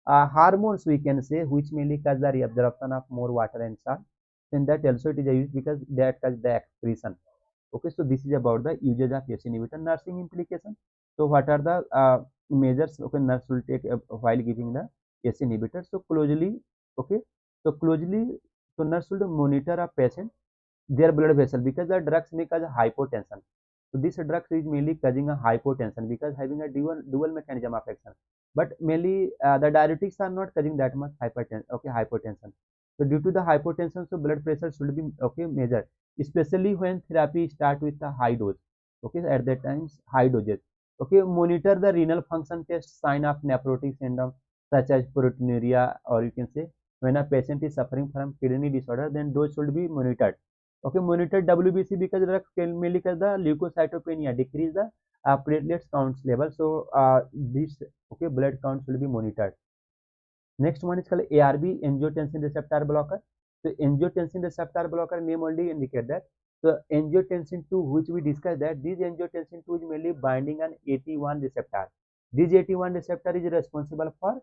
hormones, we can say, which mainly cause the reabsorption of more water and salt. Then that also it is used because that cause the excretion. Okay, so this is about the usage of ACE inhibitor. Nursing implication. So what are the measures okay nurse will take while giving the ACE inhibitor? So okay, so closely, so nurse will monitor a patient their blood vessel because the drugs may cause hypotension. So this drug is mainly causing a hypotension because having a dual mechanism of action. But mainly the diuretics are not causing that much hypotension. So due to the hypotension, so blood pressure should be okay measured, especially when therapy start with a high dose. Okay, at that times high doses. Okay, monitor the renal function test sign of nephrotic syndrome such as proteinuria, or you can say when a patient is suffering from kidney disorder, then those should be monitored. Okay, monitor WBC because drugs can mainly cause the leukocytopenia, decrease the platelets counts level. So this okay blood count should be monitored. Next one is called ARB, angiotensin receptor blocker. So angiotensin receptor blocker name only indicate that. So angiotensin 2, which we discussed that this angiotensin 2 is mainly binding on AT1 receptor. This AT1 receptor is responsible for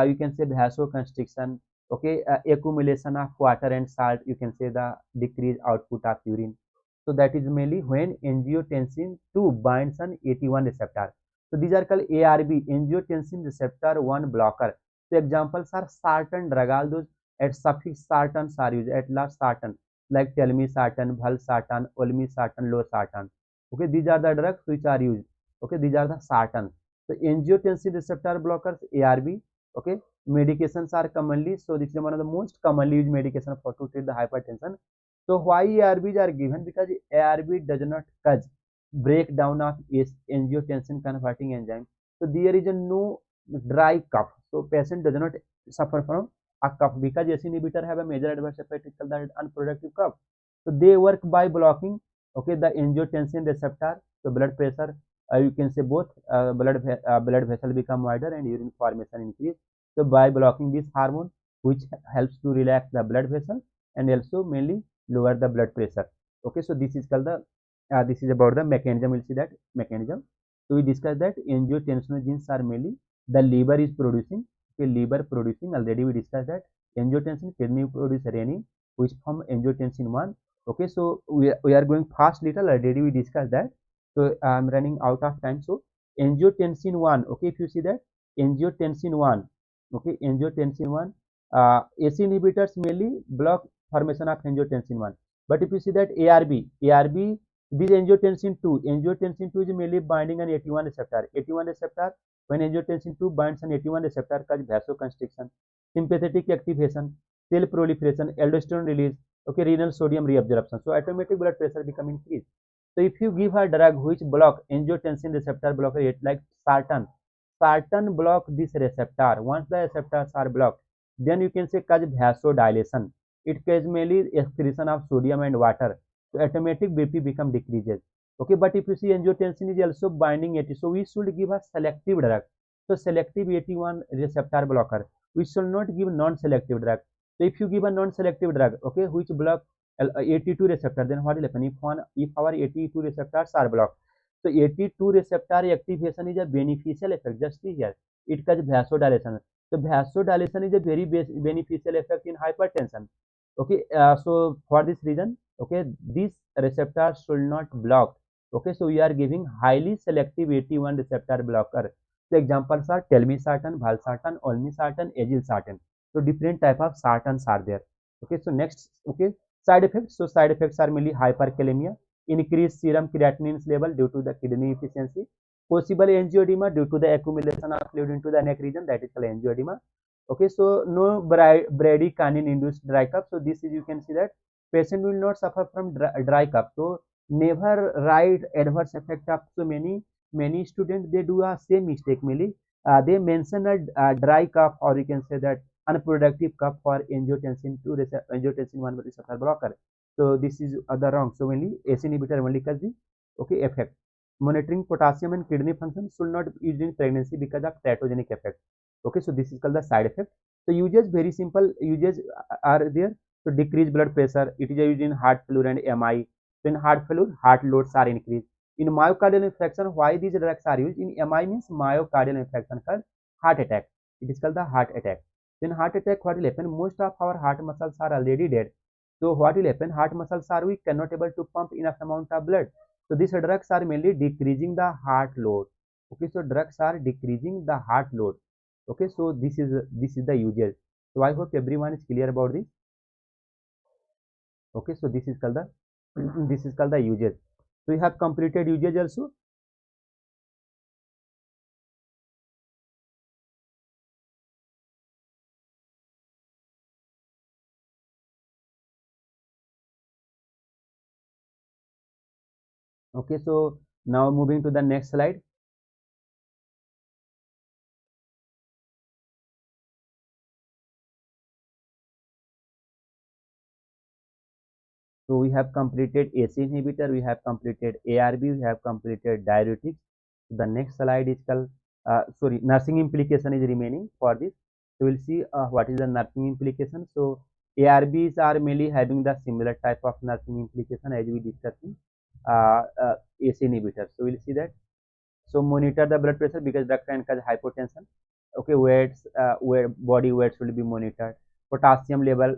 you can say vasoconstriction, okay, accumulation of water and salt. You can say the decreased output of urine. So that is mainly when angiotensin 2 binds on AT1 receptor. So these are called ARB, angiotensin receptor 1 blocker. So examples are sartan drug. All those at suffix sartans are used at last sartan, like telmisartan, valsartan, olmesartan, losartan. Okay, these are the drugs which are used. Okay, these are the sartans. So angiotensin receptor blockers ARB. Okay, medications are commonly. So this is one of the most commonly used medication for to treat the hypertension. So why ARBs are given? Because ARB does not cause breakdown of angiotensin converting enzyme. So there is a no dry cough. So patient does not suffer from a cough because ACE inhibitor have a major adverse effect called that unproductive cough. So they work by blocking okay the angiotensin receptor. So blood pressure you can say both blood vessel become wider and urine formation increase. So by blocking this hormone which helps to relax the blood vessel and also mainly lower the blood pressure. Okay, so this is called the this is about the mechanism. We'll see that mechanism. So we discussed that angiotensinogens are mainly the liver is producing. Okay, liver producing already we discussed that angiotensin kidney produce renin which from angiotensin 1. Okay, so we are going fast little already we discussed that. So I'm running out of time. So angiotensin 1. Okay, if you see that angiotensin 1. Okay, angiotensin 1 ACE inhibitors mainly block formation of angiotensin 1. But if you see that ARB, this angiotensin 2 is mainly binding on AT1 receptor. AT1 receptor, when angiotensin 2 binds on AT1 receptor, cause vasoconstriction, sympathetic activation, cell proliferation, aldosterone release, okay, renal sodium reabsorption. So automatic blood pressure become increased. So if you give a drug which block angiotensin receptor blocker, like sartan block this receptor. Once the receptors are blocked, then you can say cause vasodilation. It causes mainly excretion of sodium and water. So automatic BP become decreases. Okay, but if you see angiotensin is also binding AT, so we should give a selective drug. So selective AT1 receptor blocker. We should not give non-selective drug. So if you give a non-selective drug, okay, which block AT2 receptor, then what will happen if our AT2 receptors are blocked? So AT2 receptor activation is a beneficial effect. Just see here, it causes vasodilation. So vasodilation is a very beneficial effect in hypertension. Okay, so for this reason, okay, these receptors should not block. Okay, so we are giving highly selective AT1 receptor blocker. The examples are telmisartan, valsartan, olmesartan, agilsartan. So different type of sartans are there. Okay, so next, okay, side effects. So side effects are mainly hyperkalemia, increased serum creatinine level due to the kidney efficiency, possible angioedema due to the accumulation of fluid into the neck region, that is called angioedema. Okay, so no bradykinin induced dry cough. So this is you can see that patient will not suffer from dry cough. So never write adverse effect of so many students they do a same mistake mainly. They mention a dry cough or you can say that unproductive cough for angiotensin 2 angiotensin 1 receptor blocker. So this is the wrong. So mainly ACE inhibitor only cause the okay effect. Monitoring potassium and kidney function should not be used in pregnancy because of teratogenic effect. Okay, so this is called the side effect. So uses very simple uses are there. So decrease blood pressure. It is used in heart failure and MI. So in heart failure, heart loads are increased. In myocardial infarction, why these drugs are used? In MI means myocardial infarction called heart attack. It is called the heart attack. In heart attack, what will happen? Most of our heart muscles are already dead. So what will happen? Heart muscles are weak, cannot able to pump enough amount of blood. So these drugs are mainly decreasing the heart load. Okay, so drugs are decreasing the heart load. Okay, so this is the uses. So I hope everyone is clear about this. Okay, so this is called the this is called the uses. So we have completed uses also. Okay, so now moving to the next slide. So we have completed AC inhibitor, we have completed ARB, we have completed diuretics. The next slide is called, nursing implication is remaining for this. So we'll see what is the nursing implication. So ARBs are mainly having the similar type of nursing implication as we discussed in AC inhibitor. So we'll see that. So monitor the blood pressure because drug can cause hypotension. Okay, weights, where body weight should be monitored. Potassium level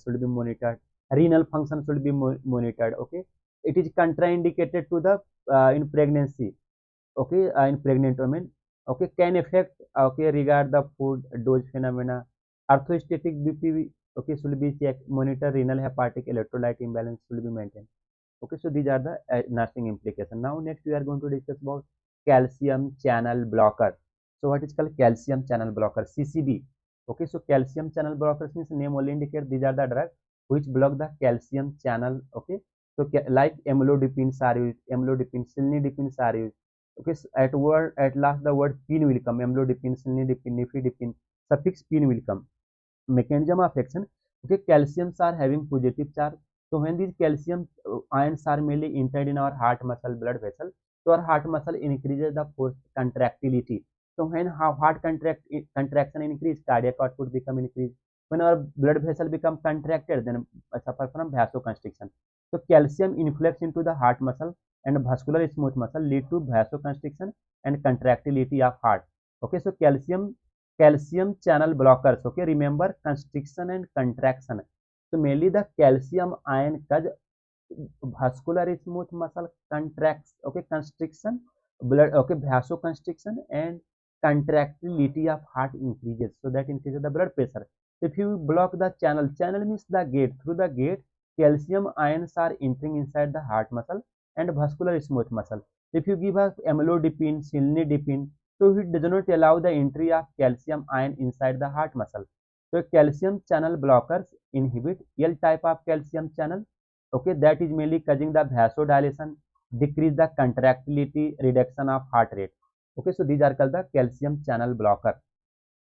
should be monitored. Renal function should be monitored. Okay, it is contraindicated to the in pregnancy. Okay, in pregnant women. Okay, can affect. Okay, regard the food dose phenomena. Orthostatic BP. Okay, should be checked. Monitor renal hepatic electrolyte imbalance should be maintained. Okay, so these are the nursing implication. Now next we are going to discuss about calcium channel blocker. So what is called calcium channel blocker, CCB? Okay, so calcium channel blockers means name only indicate these are the drugs which block the calcium channel. Okay, so like amlodipine are used, amlodipine, cilnidipine are used. Okay, so at last the word pin will come, amlodipine, cilnidipine, nifedipine, suffix pin will come. Mechanism of action. Okay, calciums are having positive charge. So when these calcium ions are mainly entered in our heart muscle blood vessel, so our heart muscle increases the force contractility. So when heart contraction increase, cardiac output become increased. When our blood vessel become contracted, then suffer from vasoconstriction. So calcium influx into the heart muscle and vascular smooth muscle lead to vasoconstriction and contractility of heart. Okay, so calcium channel blockers. Okay, remember constriction and contraction. So mainly the calcium ion cause vascular smooth muscle contracts. Okay, constriction, blood. Okay, vasoconstriction and contractility of heart increases. So that increases the blood pressure. If you block the channel, channel means the gate. Through the gate, calcium ions are entering inside the heart muscle and vascular smooth muscle. If you give us amlodipine, cilnidipine, so it does not allow the entry of calcium ion inside the heart muscle. So calcium channel blockers inhibit L type of calcium channel. Okay, that is mainly causing the vasodilation, decrease the contractility, reduction of heart rate. Okay, so these are called the calcium channel blocker.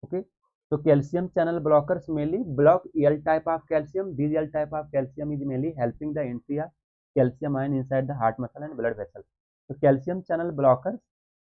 Okay, so calcium channel blockers mainly block L type of calcium. This L type of calcium is mainly helping the entry of calcium ion inside the heart muscle and blood vessel. So calcium channel blockers,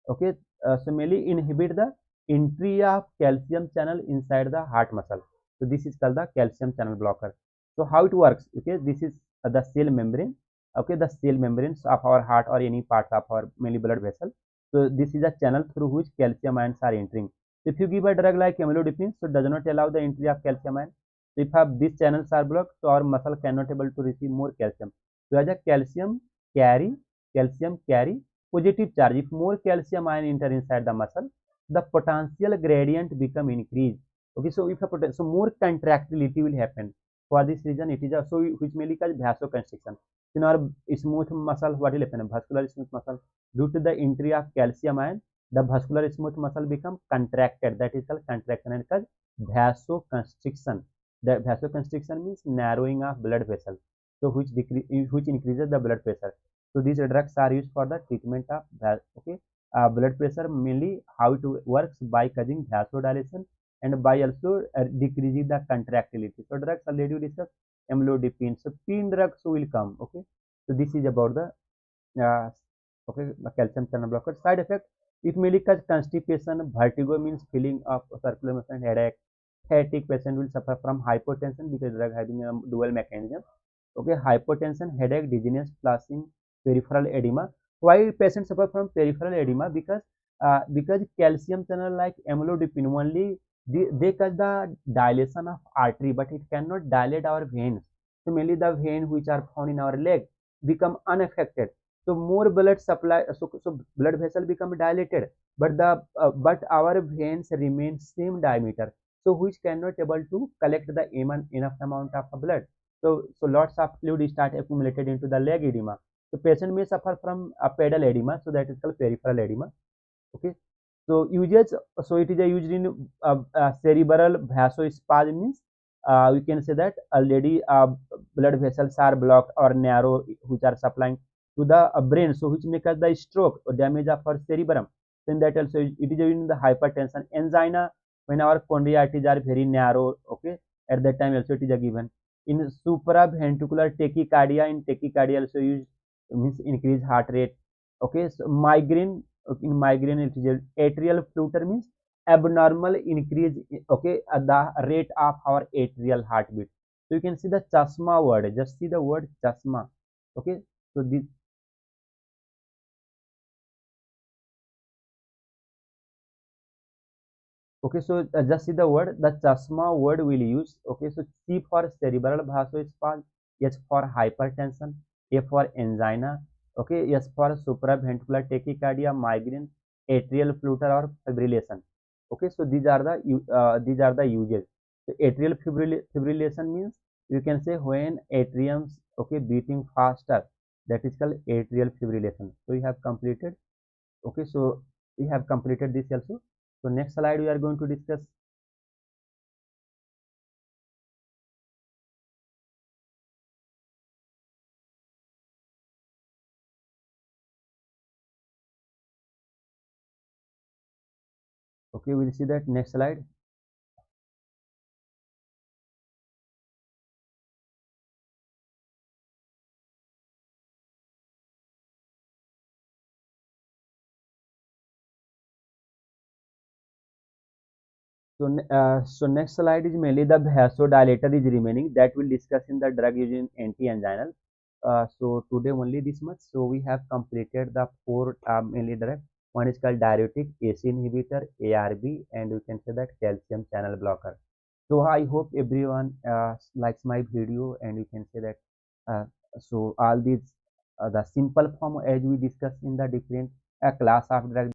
okay, so mainly inhibit the entry of calcium channel inside the heart muscle. So this is called the calcium channel blocker. So how it works? Okay, this is the cell membrane. Okay, the cell membranes of our heart or any part of our mainly blood vessel. So this is a channel through which calcium ions are entering. If you give a drug like amlodipine, so it does not allow the entry of calcium ion. So if these channels are blocked, so our muscle cannot able to receive more calcium. So as a calcium carry positive charge. If more calcium ion enter inside the muscle, the potential gradient become increased. Okay, so if so more contractility will happen. For this reason, it is also which mainly cause vasoconstriction. In our smooth muscle, what will happen? Vascular smooth muscle, due to the entry of calcium ion, the vascular smooth muscle become contracted. That is called contraction and cause vasoconstriction. The vasoconstriction means narrowing of blood vessel. So which increases the blood pressure. So these drugs are used for the treatment of blood pressure. Mainly how it works by causing vasodilation and by also decreasing the contractility. So drugs already discussed, amlodipine. So pain drugs will come. Okay. So this is about the uh, calcium channel blocker. Side effect: it may cause constipation, vertigo means feeling of circular motion, headache. Headache patient will suffer from hypotension because drug having a dual mechanism. Okay, hypotension, headache, dizziness, flushing, peripheral edema. Why patients suffer from peripheral edema? Because calcium channel like amlodipine only they cause the dilation of artery, but it cannot dilate our veins. So mainly the vein which are found in our leg become unaffected. So more blood supply, so blood vessel become dilated, but but our veins remain same diameter, so which cannot able to collect the enough amount of blood. So lots of fluid start accumulated into the leg edema. So patient may suffer from a pedal edema, so that is called peripheral edema. Okay. So uses, so it is used in cerebral vasospasm means we can say that already blood vessels are blocked or narrow which are supplying to the brain, so which may cause the stroke or damage of our cerebrum. Then that also it is used in the hypertension, angina when our chondrite are very narrow. Okay, at that time also it is a given. In supraventricular tachycardia, in tachycardia also used, means increase heart rate. Okay, so migraine, okay, in migraine it is atrial flutter, means abnormal increase, okay, the rate of our atrial heartbeat. So you can see the chasma word, just see the word chasma. Okay, so this, okay, so just see the word, the chasma word will use. Okay, so C for cerebral vasospasm, H for hypertension, A for angina, okay, S for supraventricular tachycardia, migraine, atrial flutter or fibrillation. Okay, so these are the uses. So atrial fibrillation means, you can say, when atriums, okay, beating faster, that is called atrial fibrillation. So you have completed. Okay, so we have completed this also. So next slide we are going to discuss. Okay, we'll see that next slide. So, so next slide is mainly the vasodilator is remaining, that we'll discuss in the drug using anti-anginal. So today only this much. So we have completed the four mainly drug. One is called diuretic, AC inhibitor, ARB, and we can say that calcium channel blocker. So I hope everyone likes my video, and you can say that. Uh, so all these the simple form as we discussed in the different class of drug.